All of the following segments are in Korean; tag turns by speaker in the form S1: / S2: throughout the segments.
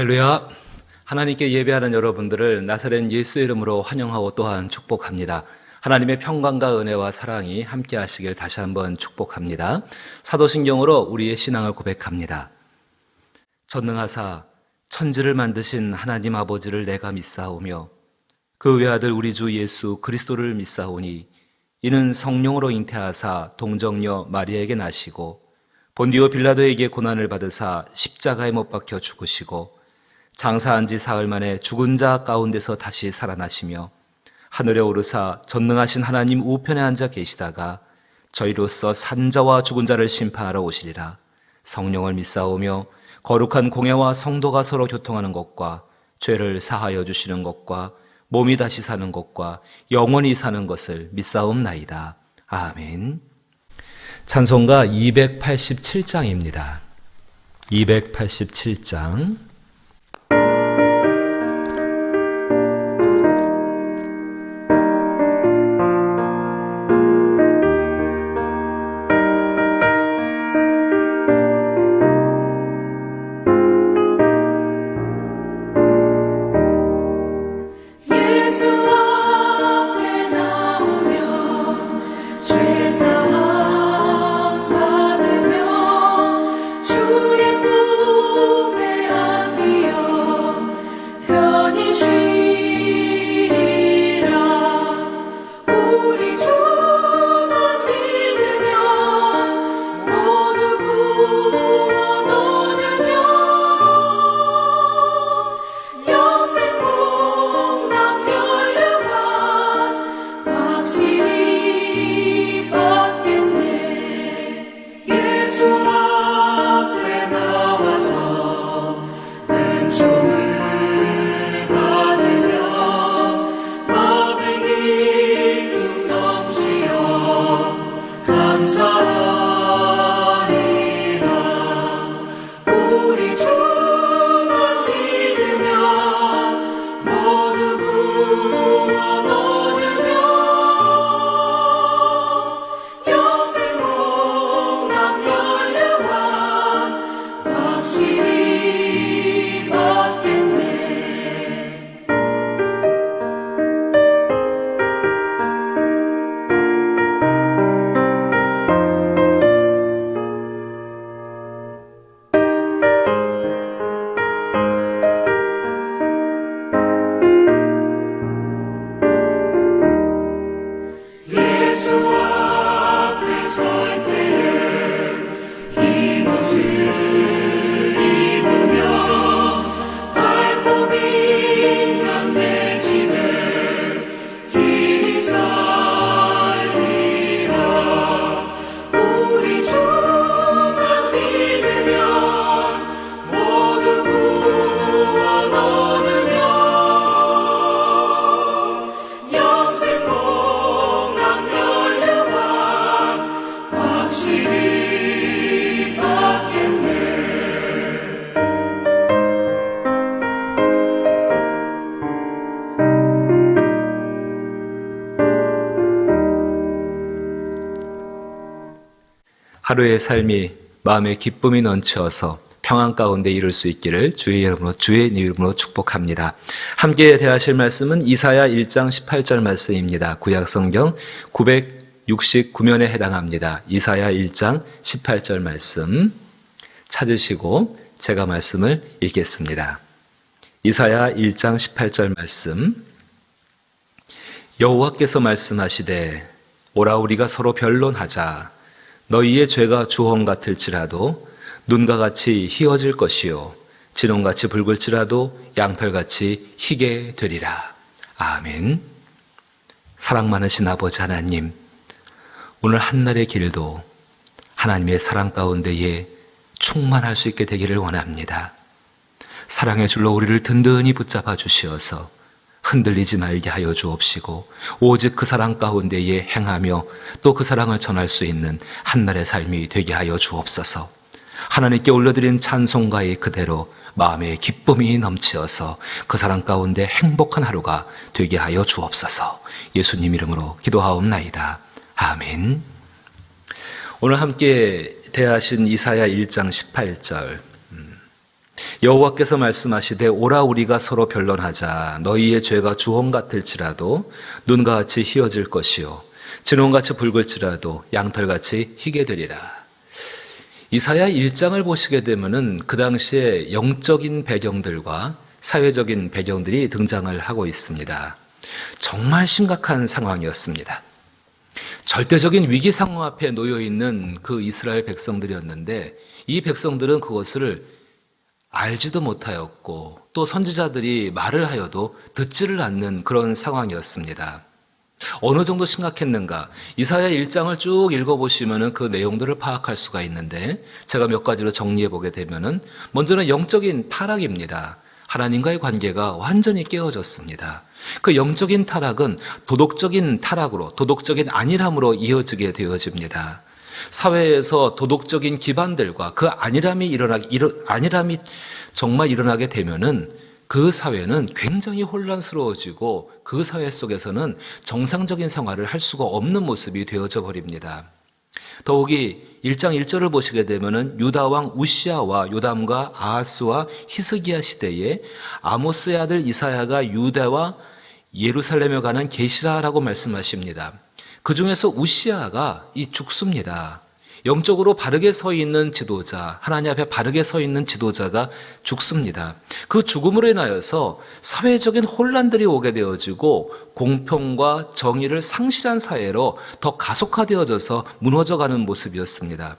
S1: 할렐루야. 하나님께 예배하는 여러분들을 나사렛 예수의 이름으로 환영하고 또한 축복합니다. 하나님의 평강과 은혜와 사랑이 함께 하시길 다시 한번 축복합니다. 사도신경으로 우리의 신앙을 고백합니다. 전능하사 천지를 만드신 하나님 아버지를 내가 믿사오며 그 외아들 우리 주 예수 그리스도를 믿사오니 이는 성령으로 잉태하사 동정녀 마리아에게 나시고 본디오 빌라도에게 고난을 받으사 십자가에 못 박혀 죽으시고 장사한 지 사흘 만에 죽은 자 가운데서 다시 살아나시며 하늘에 오르사 전능하신 하나님 우편에 앉아 계시다가 저희로서 산 자와 죽은 자를 심판하러 오시리라. 성령을 믿사오며 거룩한 공예와 성도가 서로 교통하는 것과 죄를 사하여 주시는 것과 몸이 다시 사는 것과 영원히 사는 것을 믿사옵나이다. 아멘. 찬송가 287장입니다. 287장. 하루의 삶이 마음의 기쁨이 넘쳐서 평안 가운데 이룰 수 있기를 주의 이름으로 축복합니다. 함께 대하실 말씀은 이사야 1장 18절 말씀입니다. 구약성경 969면에 해당합니다. 이사야 1장 18절 말씀 찾으시고 제가 말씀을 읽겠습니다. 이사야 1장 18절 말씀. 여호와께서 말씀하시되 오라 우리가 서로 변론하자. 너희의 죄가 주홍 같을지라도 눈과 같이 희어질 것이요 진홍같이 붉을지라도 양털같이 희게 되리라. 아멘. 사랑 많으신 아버지 하나님, 오늘 한날의 길도 하나님의 사랑 가운데에 충만할 수 있게 되기를 원합니다. 사랑의 줄로 우리를 든든히 붙잡아 주시어서 흔들리지 말게 하여 주옵시고 오직 그 사랑 가운데에 행하며 또 그 사랑을 전할 수 있는 한날의 삶이 되게 하여 주옵소서. 하나님께 올려드린 찬송가의 그대로 마음의 기쁨이 넘치어서 그 사랑 가운데 행복한 하루가 되게 하여 주옵소서. 예수님 이름으로 기도하옵나이다. 아멘. 오늘 함께 대하신 이사야 1장 18절. 여호와께서 말씀하시되 오라 우리가 서로 변론하자. 너희의 죄가 주홍 같을지라도 눈과 같이 희어질 것이요 진홍같이 붉을지라도 양털같이 희게 되리라. 이사야 1장을 보시게 되면은 그 당시에 영적인 배경들과 사회적인 배경들이 등장을 하고 있습니다. 정말 심각한 상황이었습니다. 절대적인 위기 상황 앞에 놓여 있는 그 이스라엘 백성들이었는데 이 백성들은 그것을 알지도 못하였고 또 선지자들이 말을 하여도 듣지를 않는 그런 상황이었습니다. 어느 정도 심각했는가? 이사야 1장을 쭉 읽어보시면 그 내용들을 파악할 수가 있는데 제가 몇 가지로 정리해 보게 되면은 먼저는 영적인 타락입니다. 하나님과의 관계가 완전히 깨어졌습니다. 그 영적인 타락은 도덕적인 타락으로, 도덕적인 안일함으로 이어지게 되어집니다. 사회에서 도덕적인 기반들과 그 안일함이 정말 일어나게 되면은 그 사회는 굉장히 혼란스러워지고 그 사회 속에서는 정상적인 생활을 할 수가 없는 모습이 되어져 버립니다. 더욱이 1장 1절을 보시게 되면은 유다 왕 우시아와 요담과 아하스와 히스기야 시대에 아모스의 아들 이사야가 유다와 예루살렘에 관한 계시라라고 말씀하십니다. 그 중에서 우시아가 죽습니다. 영적으로 바르게 서 있는 지도자, 하나님 앞에 바르게 서 있는 지도자가 죽습니다. 그 죽음으로 인하여서 사회적인 혼란들이 오게 되어지고 공평과 정의를 상실한 사회로 더 가속화되어져서 무너져가는 모습이었습니다.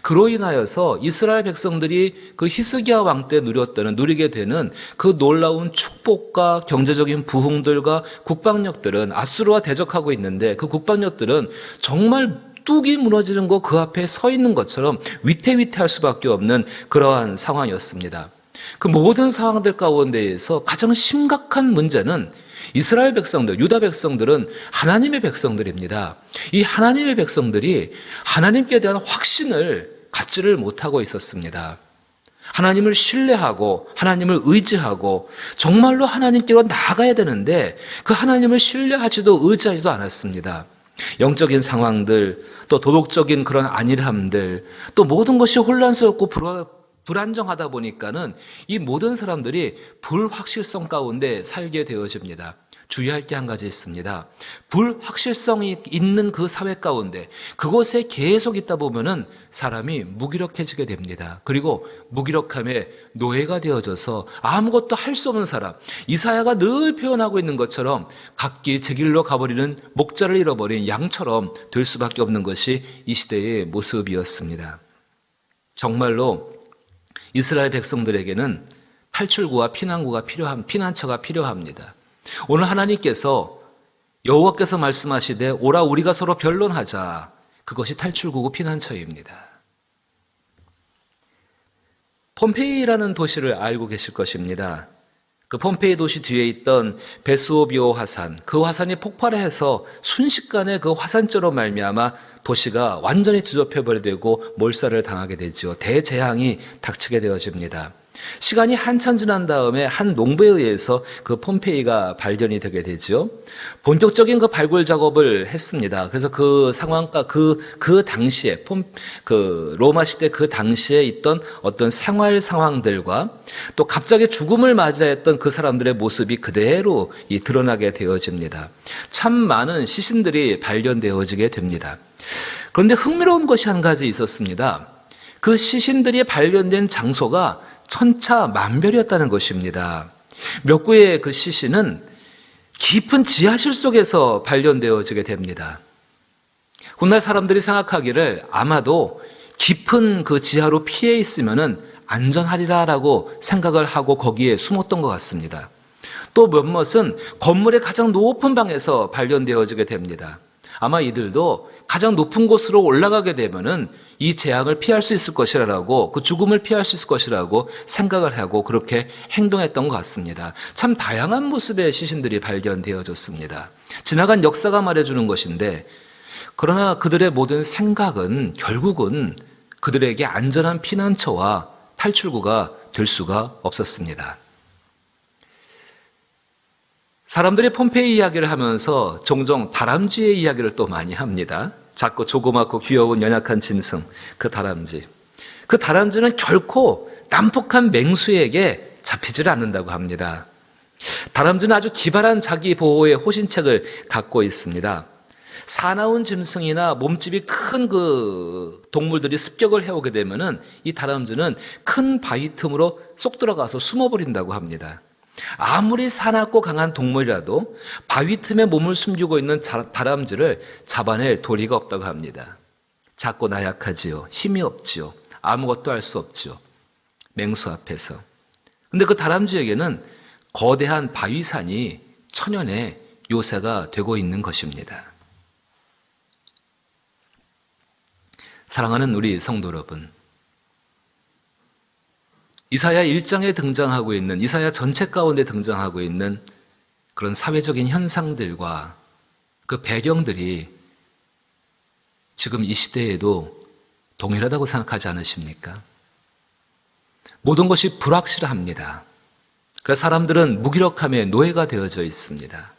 S1: 그로 인하여서 이스라엘 백성들이 그 히스기야 왕 때 누리게 되는 그 놀라운 축복과 경제적인 부흥들과 국방력들은 아수르와 대적하고 있는데 그 국방력들은 정말 뚝이 무너지는 거 그 앞에 서 있는 것처럼 위태위태할 수밖에 없는 그러한 상황이었습니다. 그 모든 상황들 가운데에서 가장 심각한 문제는 이스라엘 백성들, 유다 백성들은 하나님의 백성들입니다. 이 하나님의 백성들이 하나님께 대한 확신을 갖지를 못하고 있었습니다. 하나님을 신뢰하고 하나님을 의지하고 정말로 하나님께로 나아가야 되는데 그 하나님을 신뢰하지도 의지하지도 않았습니다. 영적인 상황들, 또 도덕적인 그런 안일함들, 또 모든 것이 혼란스럽고 불안정하다 보니까는 이 모든 사람들이 불확실성 가운데 살게 되어집니다. 주의할 게 한 가지 있습니다. 불확실성이 있는 그 사회 가운데 그곳에 계속 있다 보면은 사람이 무기력해지게 됩니다. 그리고 무기력함에 노예가 되어져서 아무것도 할 수 없는 사람, 이사야가 늘 표현하고 있는 것처럼 각기 제 길로 가버리는 목자를 잃어버린 양처럼 될 수밖에 없는 것이 이 시대의 모습이었습니다. 정말로 이스라엘 백성들에게는 탈출구와 피난처가 필요합니다. 오늘 하나님께서 여호와께서 말씀하시되 오라 우리가 서로 변론하자. 그것이 탈출구고 피난처입니다. 폼페이라는 도시를 알고 계실 것입니다. 그 폼페이 도시 뒤에 있던 베수오비오 화산, 그 화산이 폭발해서 순식간에 그 화산재로 말미암아 도시가 완전히 뒤덮여버리고 몰살을 당하게 되죠. 대재앙이 닥치게 되어집니다. 시간이 한참 지난 다음에 한 농부에 의해서 그 폼페이가 발견이 되게 되죠. 본격적인 그 발굴 작업을 했습니다. 그래서 그 상황과 그 당시에 로마 시대 그 당시에 있던 어떤 생활 상황들과 또 갑자기 죽음을 맞이했던 그 사람들의 모습이 그대로 드러나게 되어집니다. 참 많은 시신들이 발견되어지게 됩니다. 그런데 흥미로운 것이 한 가지 있었습니다. 그 시신들이 발견된 장소가 천차만별이었다는 것입니다. 몇 구의 그 시신은 깊은 지하실 속에서 발견되어지게 됩니다. 훗날 사람들이 생각하기를 아마도 깊은 그 지하로 피해 있으면은 안전하리라라고 생각을 하고 거기에 숨었던 것 같습니다. 또 몇몇은 건물의 가장 높은 방에서 발견되어지게 됩니다. 아마 이들도 가장 높은 곳으로 올라가게 되면은 이 재앙을 피할 수 있을 것이라고, 그 죽음을 피할 수 있을 것이라고 생각을 하고 그렇게 행동했던 것 같습니다. 참 다양한 모습의 시신들이 발견되어졌습니다. 지나간 역사가 말해주는 것인데, 그러나 그들의 모든 생각은 결국은 그들에게 안전한 피난처와 탈출구가 될 수가 없었습니다. 사람들이 폼페이 이야기를 하면서 종종 다람쥐의 이야기를 또 많이 합니다. 작고 조그맣고 귀여운 연약한 짐승, 그 다람쥐. 그 다람쥐는 결코 난폭한 맹수에게 잡히질 않는다고 합니다. 다람쥐는 아주 기발한 자기 보호의 호신책을 갖고 있습니다. 사나운 짐승이나 몸집이 큰 그 동물들이 습격을 해오게 되면은 이 다람쥐는 큰 바위 틈으로 쏙 들어가서 숨어버린다고 합니다. 아무리 사납고 강한 동물이라도 바위 틈에 몸을 숨기고 있는 다람쥐를 잡아낼 도리가 없다고 합니다. 작고 나약하지요. 힘이 없지요. 아무것도 할 수 없지요. 맹수 앞에서. 근데 그 다람쥐에게는 거대한 바위산이 천연의 요새가 되고 있는 것입니다. 사랑하는 우리 성도 여러분, 이사야 1장에 등장하고 있는, 이사야 전체 가운데 등장하고 있는 그런 사회적인 현상들과 그 배경들이 지금 이 시대에도 동일하다고 생각하지 않으십니까? 모든 것이 불확실합니다. 그래서 사람들은 무기력함의 노예가 되어져 있습니다.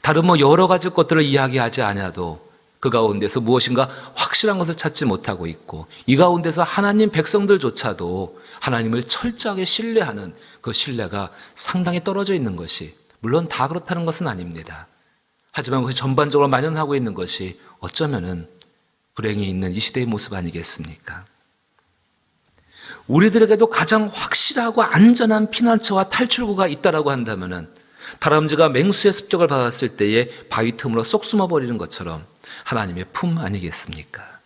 S1: 다른 여러 가지 것들을 이야기하지 않아도 그 가운데서 무엇인가 확실한 것을 찾지 못하고 있고, 이 가운데서 하나님 백성들조차도 하나님을 철저하게 신뢰하는 그 신뢰가 상당히 떨어져 있는 것이, 물론 다 그렇다는 것은 아닙니다. 하지만 그것이 전반적으로 만연하고 있는 것이 어쩌면은 불행이 있는 이 시대의 모습 아니겠습니까? 우리들에게도 가장 확실하고 안전한 피난처와 탈출구가 있다라고 한다면은 다람쥐가 맹수의 습격을 받았을 때에 바위 틈으로 쏙 숨어버리는 것처럼 하나님의 품 아니겠습니까?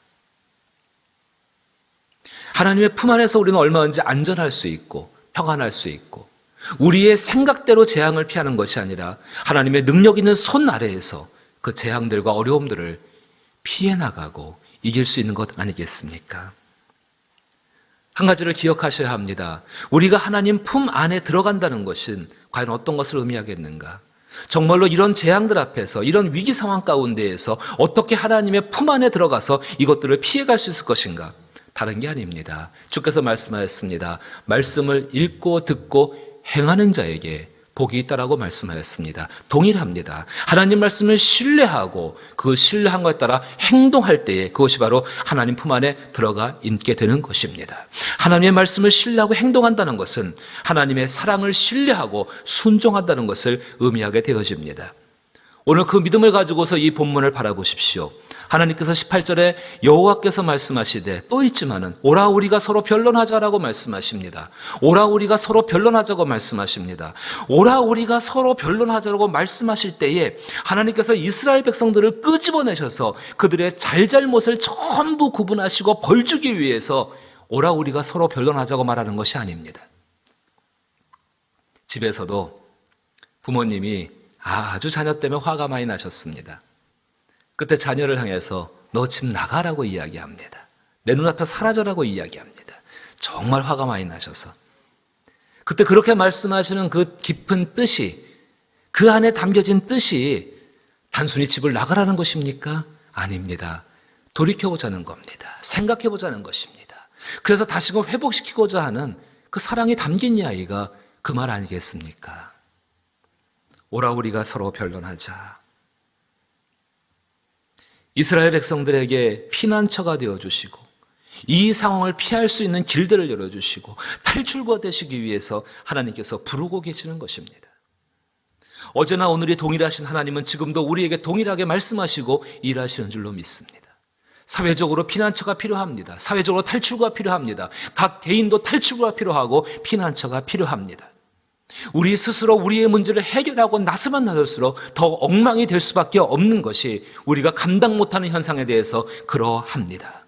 S1: 하나님의 품 안에서 우리는 얼마든지 안전할 수 있고 평안할 수 있고, 우리의 생각대로 재앙을 피하는 것이 아니라 하나님의 능력 있는 손 아래에서 그 재앙들과 어려움들을 피해 나가고 이길 수 있는 것 아니겠습니까? 한 가지를 기억하셔야 합니다. 우리가 하나님 품 안에 들어간다는 것은 과연 어떤 것을 의미하겠는가? 정말로 이런 재앙들 앞에서, 이런 위기 상황 가운데에서 어떻게 하나님의 품 안에 들어가서 이것들을 피해갈 수 있을 것인가? 다른 게 아닙니다. 주께서 말씀하였습니다. 말씀을 읽고 듣고 행하는 자에게 복이 있다라고 말씀하였습니다. 동일합니다. 하나님 말씀을 신뢰하고 그 신뢰한 것에 따라 행동할 때에 그것이 바로 하나님 품 안에 들어가 있게 되는 것입니다. 하나님의 말씀을 신뢰하고 행동한다는 것은 하나님의 사랑을 신뢰하고 순종한다는 것을 의미하게 되어집니다. 오늘 그 믿음을 가지고서 이 본문을 바라보십시오. 하나님께서 18절에 여호와께서 말씀하시되 또 있지만은 오라 우리가 서로 변론하자라고 말씀하십니다. 오라 우리가 서로 변론하자고 말씀하십니다. 오라 우리가 서로 변론하자라고 말씀하실 때에 하나님께서 이스라엘 백성들을 끄집어내셔서 그들의 잘잘못을 전부 구분하시고 벌주기 위해서 오라 우리가 서로 변론하자고 말하는 것이 아닙니다. 집에서도 부모님이 아주 자녀 때문에 화가 많이 나셨습니다. 그때 자녀를 향해서 너 집 나가라고 이야기합니다. 내 눈앞에 사라져라고 이야기합니다. 정말 화가 많이 나셔서. 그때 그렇게 말씀하시는 그 깊은 뜻이, 그 안에 담겨진 뜻이 단순히 집을 나가라는 것입니까? 아닙니다. 돌이켜보자는 겁니다. 생각해보자는 것입니다. 그래서 다시금 회복시키고자 하는 그 사랑이 담긴 이야기가 그 말 아니겠습니까? 오라 우리가 서로 변론하자. 이스라엘 백성들에게 피난처가 되어주시고 이 상황을 피할 수 있는 길들을 열어주시고 탈출구가 되시기 위해서 하나님께서 부르고 계시는 것입니다. 어제나 오늘이 동일하신 하나님은 지금도 우리에게 동일하게 말씀하시고 일하시는 줄로 믿습니다. 사회적으로 피난처가 필요합니다. 사회적으로 탈출구가 필요합니다. 각 개인도 탈출구가 필요하고 피난처가 필요합니다. 우리 스스로 우리의 문제를 해결하고 나서만 나설수록 더 엉망이 될 수밖에 없는 것이 우리가 감당 못하는 현상에 대해서 그러합니다.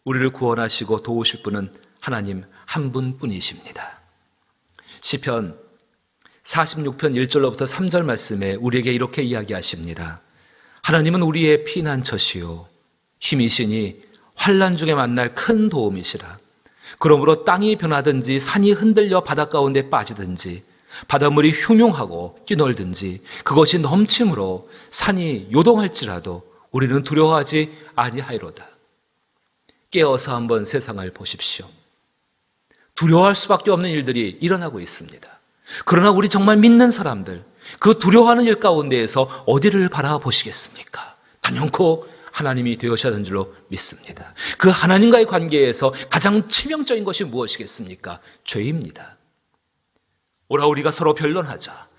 S1: 우리를 구원하시고 도우실 분은 하나님 한 분뿐이십니다. 시편 46편 1절로부터 3절 말씀에 우리에게 이렇게 이야기하십니다. 하나님은 우리의 피난처시요 힘이시니 환난 중에 만날 큰 도움이시라. 그러므로 땅이 변하든지 산이 흔들려 바다 가운데 빠지든지 바닷물이 흉흉하고 뛰놀든지 그것이 넘침으로 산이 요동할지라도 우리는 두려워하지 아니하리로다. 깨어서 한번 세상을 보십시오. 두려워할 수밖에 없는 일들이 일어나고 있습니다. 그러나 우리 정말 믿는 사람들, 그 두려워하는 일 가운데에서 어디를 바라보시겠습니까? 단연코 하나님이 되어셔야 하는 줄로 믿습니다. 그 하나님과의 관계에서 가장 치명적인 것이 무엇이겠습니까? 죄입니다. 오라 우리가 서로 변론하자.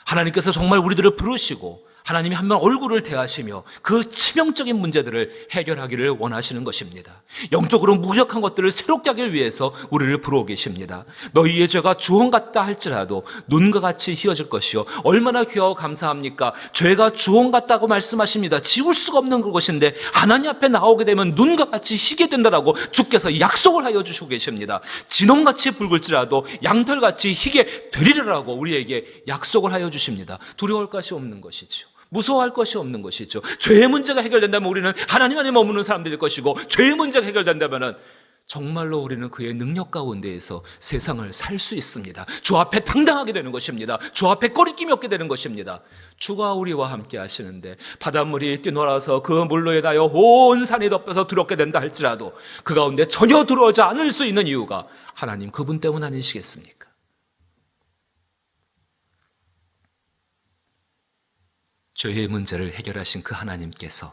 S1: 하나님께서 정말 우리들을 부르시고 하나님이 한 번 얼굴을 대하시며 그 치명적인 문제들을 해결하기를 원하시는 것입니다. 영적으로 무력한 것들을 새롭게 하기 위해서 우리를 부르고 계십니다. 너희의 죄가 주홍 같다 할지라도 눈과 같이 희어질 것이요. 얼마나 귀하고 감사합니까? 죄가 주홍 같다고 말씀하십니다. 지울 수가 없는 그것인데 하나님 앞에 나오게 되면 눈과 같이 희게 된다라고 주께서 약속을 하여 주시고 계십니다. 진홍같이 붉을지라도 양털같이 희게 되리라고 우리에게 약속을 하여 주십니다. 두려울 것이 없는 것이죠. 무서워할 것이 없는 것이죠. 죄의 문제가 해결된다면 우리는 하나님 안에 머무는 사람들일 것이고, 죄의 문제가 해결된다면 정말로 우리는 그의 능력 가운데에서 세상을 살 수 있습니다. 주 앞에 당당하게 되는 것입니다. 주 앞에 꺼리낌이 없게 되는 것입니다. 주가 우리와 함께 하시는데 바닷물이 뛰놀아서 그 물로 인하여 온 산이 덮여서 두렵게 된다 할지라도 그 가운데 전혀 들어오지 않을 수 있는 이유가 하나님 그분 때문 아니시겠습니까? 죄의 문제를 해결하신 그 하나님께서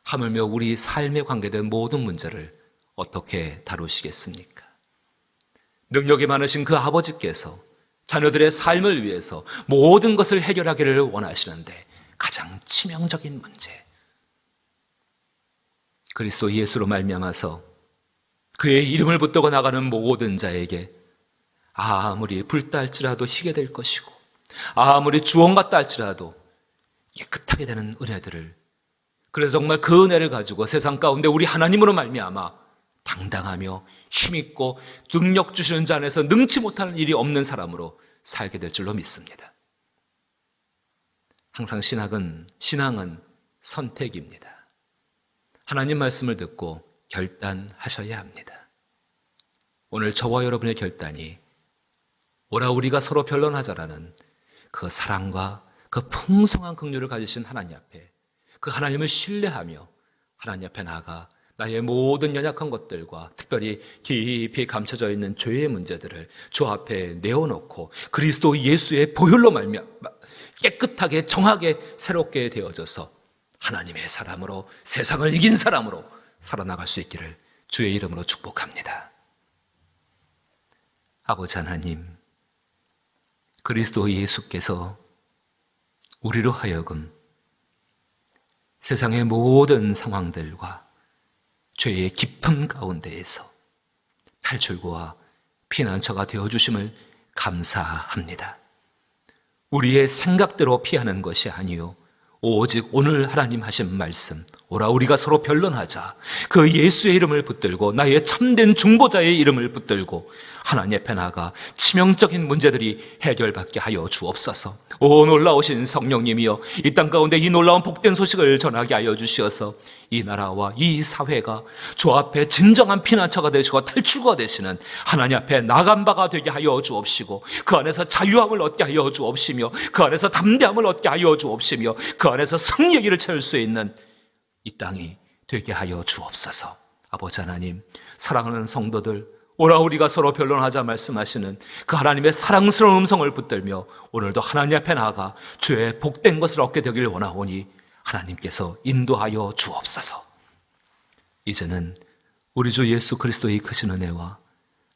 S1: 하물며 우리 삶에 관계된 모든 문제를 어떻게 다루시겠습니까? 능력이 많으신 그 아버지께서 자녀들의 삶을 위해서 모든 것을 해결하기를 원하시는데 가장 치명적인 문제, 그리스도 예수로 말미암아서 그의 이름을 붙들고 나가는 모든 자에게 아무리 붉다 할지라도 희게 될 것이고 아무리 주홍 같다 할지라도 깨끗하게 되는 은혜들을, 그래서 정말 그 은혜를 가지고 세상 가운데 우리 하나님으로 말미암아 당당하며 힘있고 능력 주시는 자 안에서 능치 못하는 일이 없는 사람으로 살게 될 줄로 믿습니다. 항상 신앙은 선택입니다. 하나님 말씀을 듣고 결단하셔야 합니다. 오늘 저와 여러분의 결단이 오라 우리가 서로 변론하자라는 그 사랑과 그 풍성한 긍휼을 가지신 하나님 앞에, 그 하나님을 신뢰하며 하나님 앞에 나아가 나의 모든 연약한 것들과 특별히 깊이 감춰져 있는 죄의 문제들을 주 앞에 내어놓고 그리스도 예수의 보혈로 말미암아 깨끗하게 정하게 새롭게 되어져서 하나님의 사람으로, 세상을 이긴 사람으로 살아나갈 수 있기를 주의 이름으로 축복합니다. 아버지 하나님, 그리스도 예수께서 우리로 하여금 세상의 모든 상황들과 죄의 깊은 가운데에서 탈출구와 피난처가 되어주심을 감사합니다. 우리의 생각대로 피하는 것이 아니요 오직 오늘 하나님 하신 말씀, 오라 우리가 서로 변론하자, 그 예수의 이름을 붙들고 나의 참된 중보자의 이름을 붙들고 하나님 앞에 나가 치명적인 문제들이 해결받게 하여 주옵소서. 오 놀라우신 성령님이여, 이 땅 가운데 이 놀라운 복된 소식을 전하게 하여 주시어서 이 나라와 이 사회가 주 앞에 진정한 피난처가 되시고 탈출구가 되시는 하나님 앞에 나간 바가 되게 하여 주옵시고, 그 안에서 자유함을 얻게 하여 주옵시며, 그 안에서 담대함을 얻게 하여 주옵시며, 그 안에서 승리의 길을 찾을 수 있는 이 땅이 되게 하여 주옵소서. 아버지 하나님, 사랑하는 성도들, 오라 우리가 서로 변론하자 말씀하시는 그 하나님의 사랑스러운 음성을 붙들며 오늘도 하나님 앞에 나아가 주의 복된 것을 얻게 되길 원하오니 하나님께서 인도하여 주옵소서. 이제는 우리 주 예수 그리스도의 크신 은혜와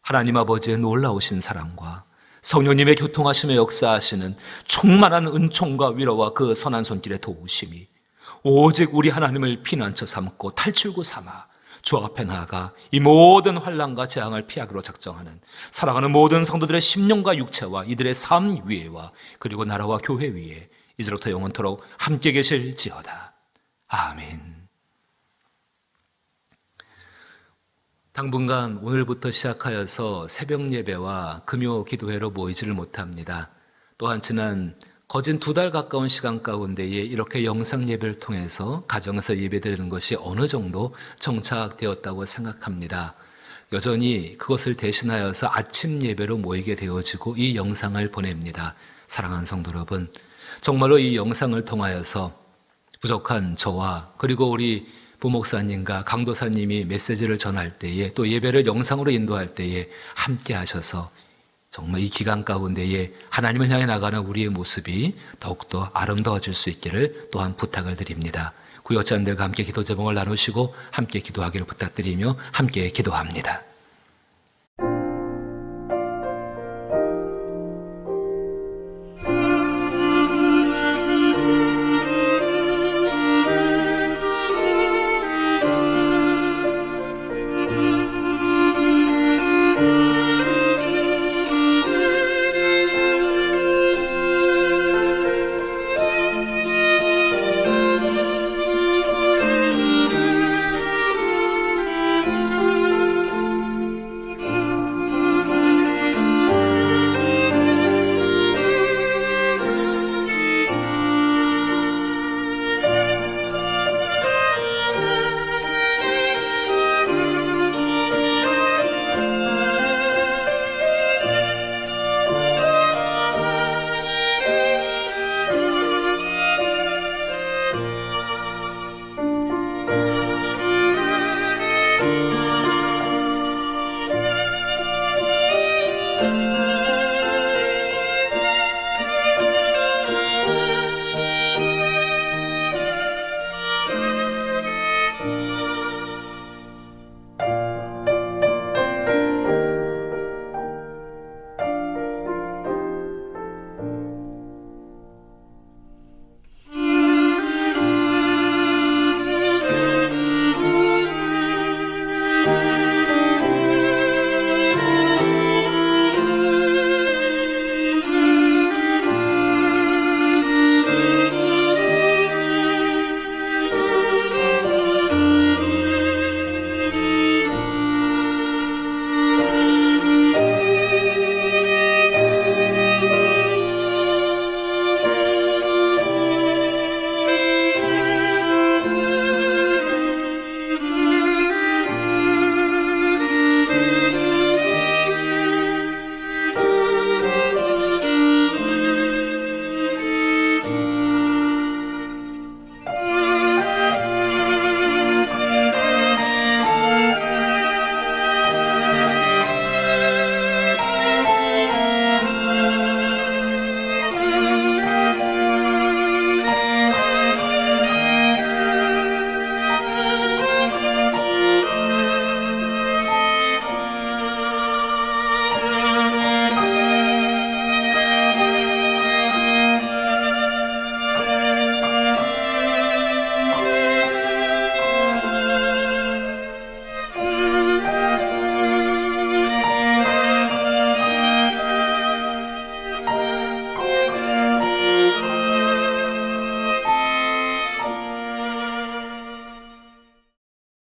S1: 하나님 아버지의 놀라우신 사랑과 성령님의 교통하심에 역사하시는 충만한 은총과 위로와 그 선한 손길의 도우심이 오직 우리 하나님을 피난처 삼고 탈출구 삼아 주 앞에 나아가 이 모든 환난과 재앙을 피하기로 작정하는 사랑하는 모든 성도들의 심령과 육체와 이들의 삶 위에와 그리고 나라와 교회 위에 이제부터 영원토록 함께 계실지어다. 아멘. 당분간 오늘부터 시작하여서 새벽 예배와 금요 기도회로 모이지를 못합니다. 또한 지난 거진 2달 가까운 시간 가운데에 이렇게 영상 예배를 통해서 가정에서 예배드리는 것이 어느 정도 정착되었다고 생각합니다. 여전히 그것을 대신하여서 아침 예배로 모이게 되어지고 이 영상을 보냅니다. 사랑하는 성도 여러분, 정말로 이 영상을 통하여서 부족한 저와 그리고 우리 부목사님과 강도사님이 메시지를 전할 때에 또 예배를 영상으로 인도할 때에 함께 하셔서 정말 이 기간 가운데에 하나님을 향해 나가는 우리의 모습이 더욱더 아름다워질 수 있기를 또한 부탁을 드립니다. 구역자님들과 함께 기도 제목을 나누시고 함께 기도하기를 부탁드리며 함께 기도합니다.